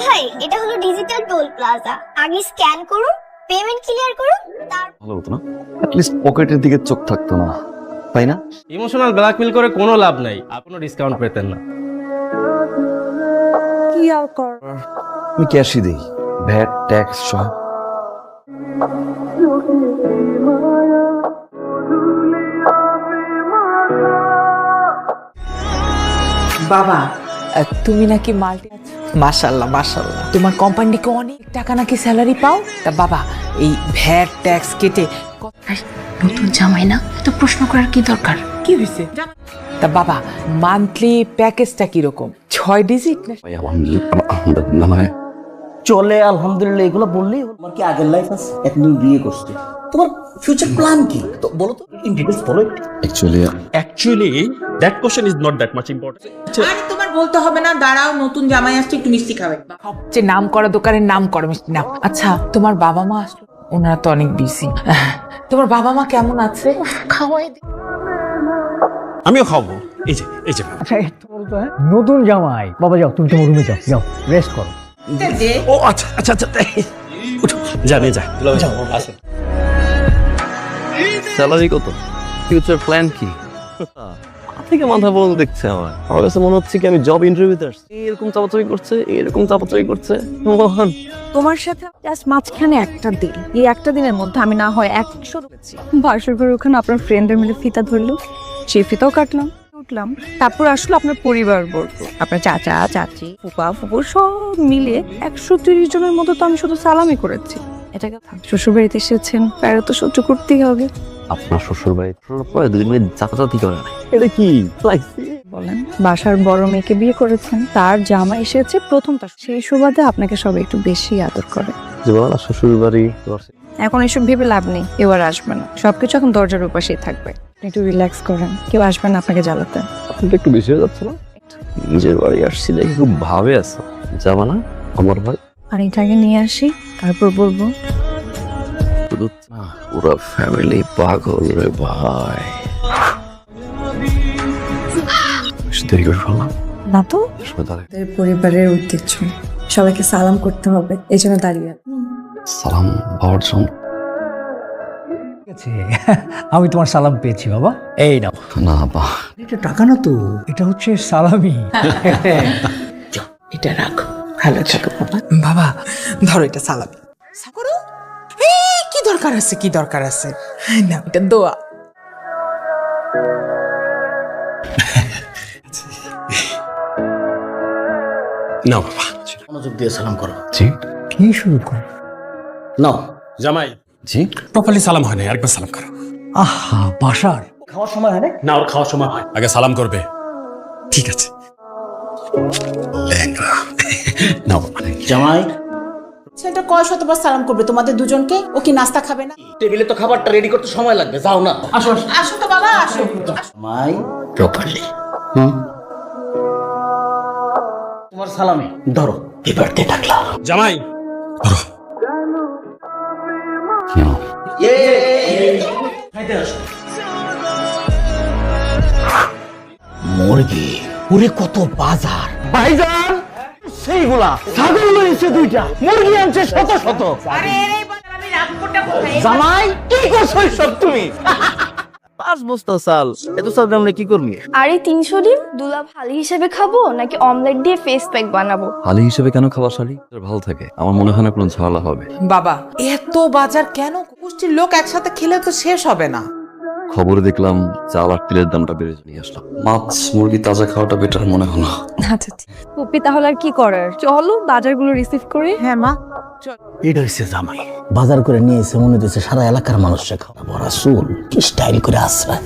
ভাই এটা হলো ডিজিটাল টোল প্লাজা, আগে স্ক্যান করুন, পেমেন্ট ক্লিয়ার করুন, ভালো হতো না অ্যাট লিস্ট পকেটের দিকে চোখ থাকতো না, তাই না? ইমোশনাল ব্ল্যাকমেল করে কোনো লাভ নাই, আপনি ডিসকাউন্ট পেতেন না। কি আর কর, আমি ক্যাশই দিই, ভ্যাট ট্যাক্স সহ। বাবা তুমি নাকি মাল্টি, মাশাআল্লাহ মাশাআল্লাহ, তোমার কোম্পানিকে অনেক টাকা নাকি স্যালারি পাও। তা বাবা এই ভ্যাট ট্যাক্স কেটে নতুন জামাই না, এত প্রশ্ন করার কি দরকার? কি হয়েছে? তা বাবা মান্থলি প্যাকেজটা কিরকম? 6 ডিজিট না? ভাই আলহামদুলিল্লাহ মানে চলে আলহামদুলিল্লাহ, এগুলো বললেই হলো। তোমার কি আগের লাইফ আছে? এখন তুমি বিয়ে করছো, তোমার ফিউচার প্ল্যান কি তো বলো তো, ইন ডিটেইলস বলো। Actually, that question is not that much important. আরে তোমার বলতে হবে না, দাঁড়াও নতুন জামাই আসছে একটু মিষ্টি খাবে। সবচেয়ে নাম করা দোকানের নাম করো মিষ্টি নাম। আচ্ছা তোমার বাবা মা আসলো? ওনারা তো অনেক বিজি। তোমার বাবা মা কেমন আছে? খাওয়াই দে। আমিও খাবো। এই যে আচ্ছা একটু বলতো, হ্যাঁ নতুন জামাই, বাবা যাও তুমি তোমার রুমে যাও, যাও রেস্ট করো। ও আচ্ছা উঠো, জানে যা যাও আসেন। স্যালারি কত, ফিউচার প্ল্যান কি থেকে মাথা বল দেখছে আমার কাছে মনে হচ্ছে কি আমি জব ইন্টারভিউতে আসছি, এরকম চাপাচাপি করছে মোহন। তোমার সাথে জাস্ট মাঝখানে একটা দিন, এই একটা দিনের মধ্যে আমি না হয় 100 রুপেছি। বাসর ঘরে ওখানে আপনার ফ্রেন্ডের মিলে ফিতা ধরলো, সেই ফিতাও কাটলাম, উঠলাম। তারপর আসলো আপনার পরিবার বর্গ, আপনার চাচা চাচি ফুপা ফুপু সব মিলে 130 জনের মতো। তো আমি শুধু সালামি করেছি। এটাকে শ্বশুর বাড়িতে এসেছেন, প্যারা তো সহ্য করতেই হবে। আপনার শ্বশুর বাড়ি 2 মিনিট চাপাচাপি করে না, এটা কি বলেন, বাসার বড় মেয়েকে বিয়ে করেছেন, তার জামা এসেছে প্রথমটা, সেই সুবাদে আপনাকে সবাই একটু বেশি আদর করে। জীবন শ্বশুর বাড়ি এখন এসব ভেবে লাভ নেই, এবার আসবে না, সবকিছু এখন দরজার উপাসেই থাকবে। আপনি একটু রিল্যাক্স করেন, কেউ আসবে না আপনাকে জ্বালাতে। আপনাকে একটু বেশি হয়ে যাচ্ছে না? নিজের বাড়ি আসছি দেখে খুব ভাবে আছো, যাবা না আমার ভাই? আর এটাকে নিয়ে আসি, তারপর বলবো। পুরো ফ্যামিলি পাগল রে ভাই। দেরি করে ফেললাম না তো, হাসপাতালে পরিবারের ঐতিহ্য, সবাইকে সালাম করতে হবে, এই জন্য দাঁড়িয়ে। সালাম পাওয়ার জন্য ঠিক আছে, আমি তোমার সালাম পেয়েছি বাবা, এই নাও। না বা এটা টাকা না তো, এটা হচ্ছে সালামি। এটা রাখো, ভালো থাকো বাবা। বাবা ধরো এটা সালামি করো। কি দরকার আছে না, এটা দোয়া। না বাবা, মনোযোগ দিয়ে সালাম করো। জি কি শুরু কর? নাও জামাই জি প্রপারলি সালাম হয় না, আরেকবার সালাম করো। আহা বাসার খাওয়ার সময় হয় না? না, ওর খাওয়ার সময় হয়, আগে সালাম করবে। ঠিক আছে নাও জামাই ছেলেটা কয় শতবার সালাম করবে তোমাদের দুজনকে? ও কি নাস্তা খাবে না? টেবিলে তো খাবারটা রেডি করতে সময় লাগবে, যাও না। আসো আসো তো বাবা, আসো। জামাই প্রপারলি তোমার সালামি ধরো, এবারতে ডাকলাম। জামাই ধরো। মুরগি ওরে কত বাজার, ভাইজান সেইগুলা ছাগল রয়েছে 2টা, মুরগি আনছে শত শত। আরে এই বাজার আমি রাখবোটা কোথায়? জামাই কি করছো সব তুমি? 5 বস্তা চাল, এত চাল আমরা কি করবি? আরে 300 ডিম দুলা ভালি হিসেবে খাবো নাকি অমলেট দিয়ে ফেস প্যাক বানাবো? হালি হিসেবে কেন খাওয়া শালি? ভালো থাকে, আমার মনে হয় না কোনো ঝামেলা হবে। বাবা এত বাজার কেন? গোষ্ঠীর লোক একসাথে খেলে তো শেষ হবে না। খবরে দেখলাম চাল আর তেলের দামটা বেড়ে নিয়ে আসলাম। মাছ মুরগি তাজা খাওয়াটা বেটার মনে হলো। আচ্ছা পুপি, তাহলে আর কি করার, চলো বাজারগুলো রিসিভ করে। হ্যাঁ মা, এটা হচ্ছে জামাই, বাজার করে নিয়ে এসে মনে হচ্ছে সারা এলাকার মানুষরা খাওয়া বড়া চুল কি স্টাইল করে আশ্রয়।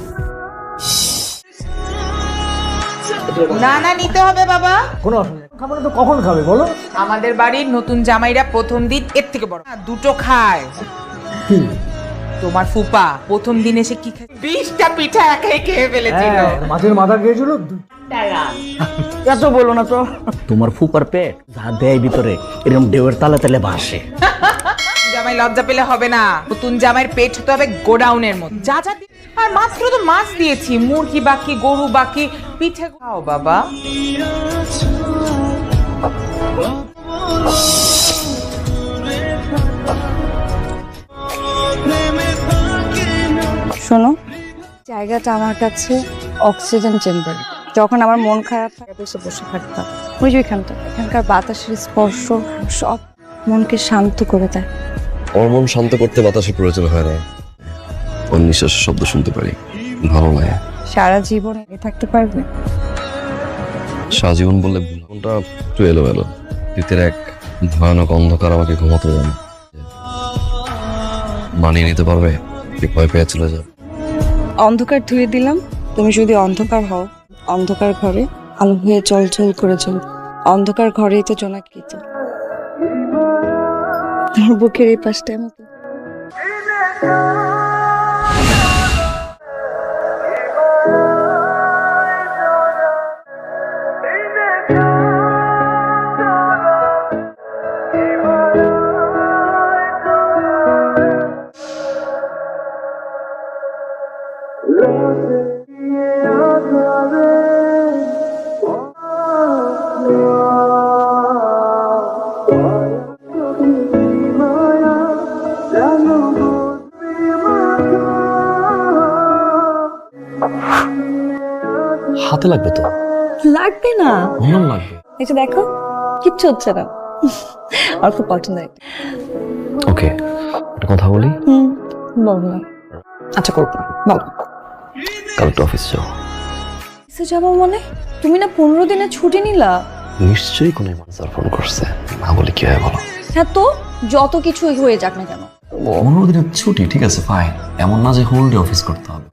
না নিতে হবে বাবা। কোনো অসুবিধা নেই। খাবার তো কখন খাবে বলো? আমাদের বাড়ির নতুন জামাইরা প্রথম দিন এর থেকে বড় দুটো খায়। তোমার ফুপা প্রথম দিন এসে কি খায়? 20টা পিঠা একাই খেয়ে ফেলেছিল। হ্যাঁ, মাছের মাথা খেয়েছিল। এত বলো না তো, তোমার ফুপার পেট যা দেয় ভিতরে এরকম ঢেউয়ের তালে তালে ভাসে। জামাই লজ্জা পেলে হবে না, নতুন জামাইয়ের পেট হতে হবে গোডাউনের মতো। যা যা আর মাত্র তো মাছ দিয়েছি, মুরগি বাকি, গরু বাকি, পিঠে খাও বাবা। জায়গাটা আমার কাছে অক্সিজেন চেম্বার। যখন আমার মন খারাপ থাকে বসে বসে থাকতাম ওই যে এখানটা, এখানকার বাতাসের স্পর্শ সব মনকে শান্ত করে দেয়। আমার মন শান্ত করতে বাতাসের প্রয়োজন হয় না, ওর নিঃশ্বাসের শব্দ শুনতে পারি, ভালো লাগে। সারা জীবন এ থাকতে পারবে? সারাজীবন বললে ভুল, মনটা একটু এলোমেলো। ভিতরে এক ভয়ানক অন্ধকার আমাকে ঘুমাতে দেয় না। মানিয়ে নিতে পারবে? ভয় পেয়ে চলে যাবে। অন্ধকার ধুয়ে দিলাম, তুমি যদি অন্ধকার হও, অন্ধকার ঘরে আলো হয়ে চলচল করে চল। অন্ধকার ঘরেই তো জোনাকিত, আমার বুকের এই পাশটার মতো। হাতে লাগবে তো? লাগবে না, আমার লাগবে। এটা দেখো, কিচ্ছু হচ্ছে না। আর খুব পছন্দ হয়। ওকে, একটা কথা বলি। বল না। আচ্ছা করবো না, বলো। কাল একটু অফিস যাও। অফিসে যাবো মানে? তুমি না 15 দিনের ছুটি নিলা? নিশ্চয়ই কোনো মানুষ ফোন করছে, না বলে কি হয় বলো? হ্যাঁ তো, যত কিছু হয়ে যাক না কেন। 15 দিনের ছুটি, ঠিক আছে ফাইন, এমন না যে হোল ডে অফিস করতে হবে।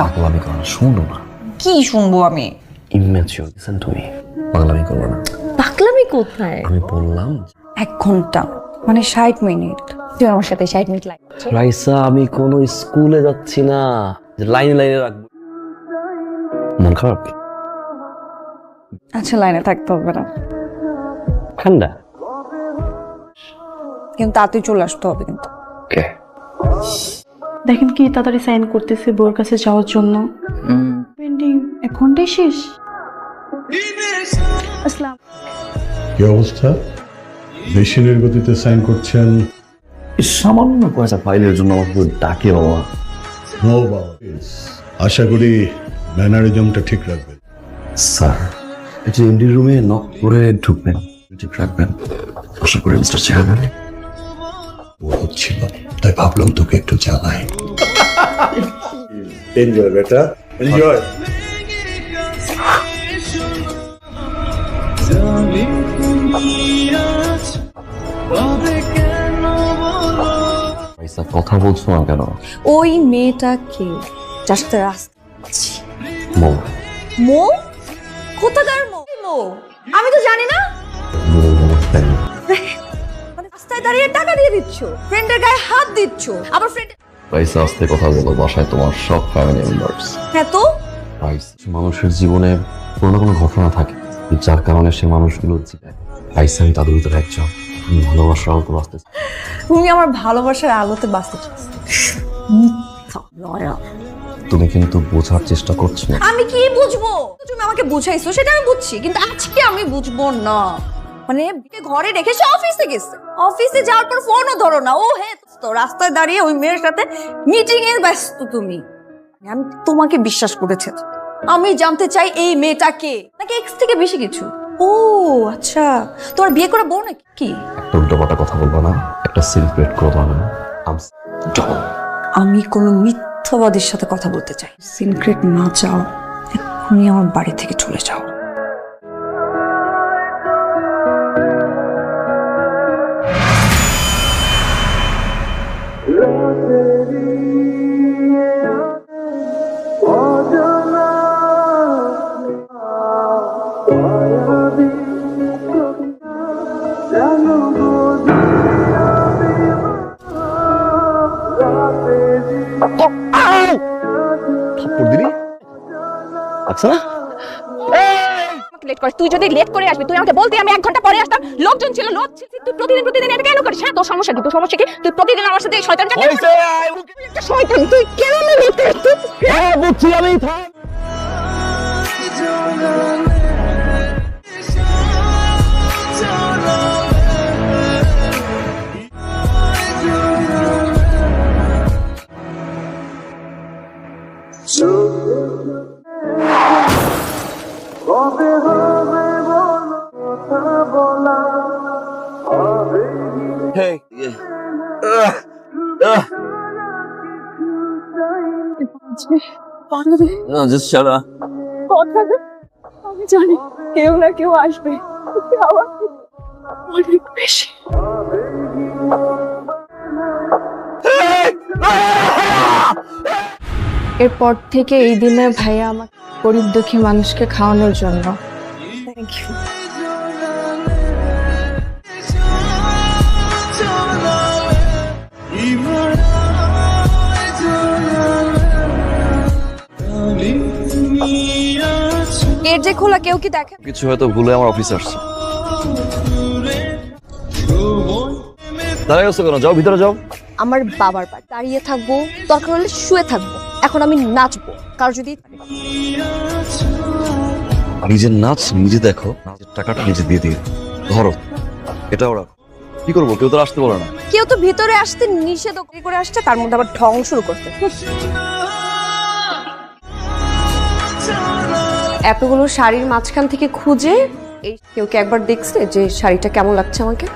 পাগলামি করো না, শুনলো না। কি শুনবো আমি? Immature, listen to me. পাগলামি করো না। পাগলামি কোথায়? আমি বললাম 1 ঘন্টা মানে 60 মিনিট। তুই আমার সাথে 60 মিনিট লাগে। রাইসা, আমি কোনো স্কুলে যাচ্ছি না যে লাইনে লাইনে রাখবো। মন খারাপ? আচ্ছা লাইনে থাকতে হবে না, ঠান্ডা, কিন্তু তাড়াতাড়ি চলে আসতে হবে কিন্তু। ওকে। দেখেন কি তাড়াতাড়ি সাইন করতেছে বউর কাছে যাওয়ার জন্য। পেন্ডিং 1 ঘন্টায় শেষ। আসসালাম। কি অবস্থা? মেশিনের গতিতে সাইন করছেন? সামান্য কয়েকটা ফাইলের জন্য আমাকে ডাকে বাবা। নো বাবা, আশা করি ম্যানারিজমটা ঠিক রাখবেন। স্যার, একটু এমডি রুমে নক করে ঢুকবেন, ঠিক রাখবেন। আশা করি মিস্টার চেয়ারম্যান। বহুত ছিল, তাই ভাবলাম তোকে একটু জানাই। এনজয় বেটা, এনজয়। রাইসা, কথা বলছো না কেন? ওই মেয়েটাকে যার সাথে রাস্তা মো মো কোথাকার মো? আমি তো জানি না। মানে রাস্তায় দাঁড়িয়ে টাকা দিয়ে দিচ্ছ, ফ্রেন্ডের গায়ে হাত দিচ্ছ, আবার ফ্রেন্ড। রাইসা, আস্তে কথা বলো, বাসায় তোমার সব ফ্যামিলি মেম্বার্স। হ্যাঁ তো, মানুষের জীবনে কোনো না কোনো ঘটনা থাকে যার কারণে সে মানুষগুলো জীবনে। রাইসা, আমি তাদের ভিতরে একজন। আমি ভালোবাসার আলোতে বাঁচতে চাই। তুমি আমার ভালোবাসার আলোতে বাঁচতে চাচ্ছ। তুমি কিন্তু বোঝার চেষ্টা করছো না। আমি কি বুঝবো? তুমি আমাকে বুঝাইছো সেটা আমি বুঝছি, কিন্তু আজকে আমি বুঝবো না। মানে ঘরে রেখে সে অফিসে গেছে, অফিসে যাওয়ার পর ফোনও ধরো না। ও হে তো রাস্তায় দাঁড়িয়ে ওই মেয়ের সাথে মিটিং এর ব্যস্ত। তুমি, আমি তোমাকে বিশ্বাস করেছি। আমি জানতে চাই এই মেয়েটা কে, নাকি এক্স থেকে বেশি কিছু? ও আচ্ছা, তোর বিয়ে করা বউ নাকি? কি একটা উল্টোপাল্টা কথা বলবো না, একটা সিক্রেট করবো না। আমি কোনো মিথ্যাবাদীর সাথে কথা বলতে চাই। সিক্রেট না চাও, এক্ষুনি আমার বাড়ি থেকে চলে যাও। থাপ্পড় দিবি? আচ্ছা না, লেট করিস। তুই যদি লেট করে আসবি, তুই আমাকে বলতি, আমি 1 ঘন্টা পরে আসতাম। লোকজন ছিল, লোক ছিল। তুই প্রতিদিন এটা কেন করিস? হ্যাঁ, তোর সমস্যা কি? তোর সমস্যা কি? তুই প্রতিদিন আমার সাথে শয়তান চাকরি করিস। একটা শয়তান তুই। কেন লেট করিস তুই? হ্যাঁ বুঝছি আমি। থাম। So Just shut up. আমি জানি কেউ না কেউ আসবে অনেক বেশি। এরপর থেকে এই দিনে ভাইয়া আমাকে গরিব দুঃখী মানুষকে খাওয়ানোর জন্য। Thank you. গেট যে খোলা, কেউ কি দেখে? কিছু হয়তো ভুলে আমার অফিসে আসছে। দাঁড়ায় গেছো কেন? যাও ভিতরে যাও। আমার বাবার বাড়ি, দাঁড়িয়ে থাকবো, দরকার হলে শুয়ে থাকবো। এখন আমি নাচবো, কার যদি নিজের নাচ নিজে দেখো, নাচের টাকাটা নিজে দিয়ে দিও। ধরো এটাও রাখো। কি করবো? কেউ তো আসতে বলে না। কেউ তো ভিতরে আসতে নিষেধ করে আসছে, তার মধ্যে আবার ঢং শুরু করতে। এতগুলো শাড়ির মাঝখান থেকে খুঁজে এই কেউ কি একবার দেখছে যে শাড়িটা কেমন লাগছে আমাকে?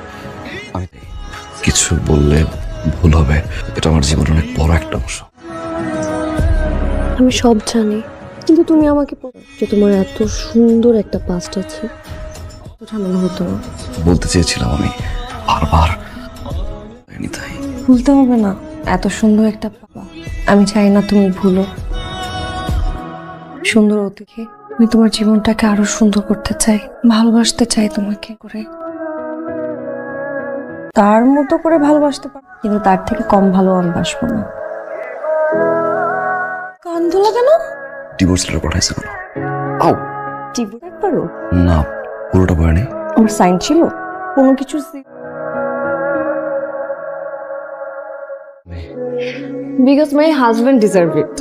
আমি কিছু বললে ভুল হবে, এটা আমার জীবনের অনেক বড় একটা অংশ। আমি সব জানি, কিন্তু তুমি আমাকে যে তোমার এত সুন্দর একটা পাস্ট আছে, ওটা মনে হতো না। বলতে চেয়েছিলাম আমি বারবার, তাই ভুলতে হবে না। এত সুন্দর একটা বাবা, আমি চাই না তুমি ভুলো। সুন্দর অতিথি, আমি তোমার জীবনটাকে আরো সুন্দর করতে চাই, ভালোবাসতে চাই তোমাকে করে, তার মতো করে ভালোবাসতে পার, কিন্তু তার থেকে কম ভালো আমি বাসবো না। কান ধোলা কেন? ডিভোর্স লেটার পাঠাইছে কেন? আও টিপু একবারও না, পুরোটা পড়েনি। আমার সাইন ছিল কোনো কিছু? Because my husband deserve it.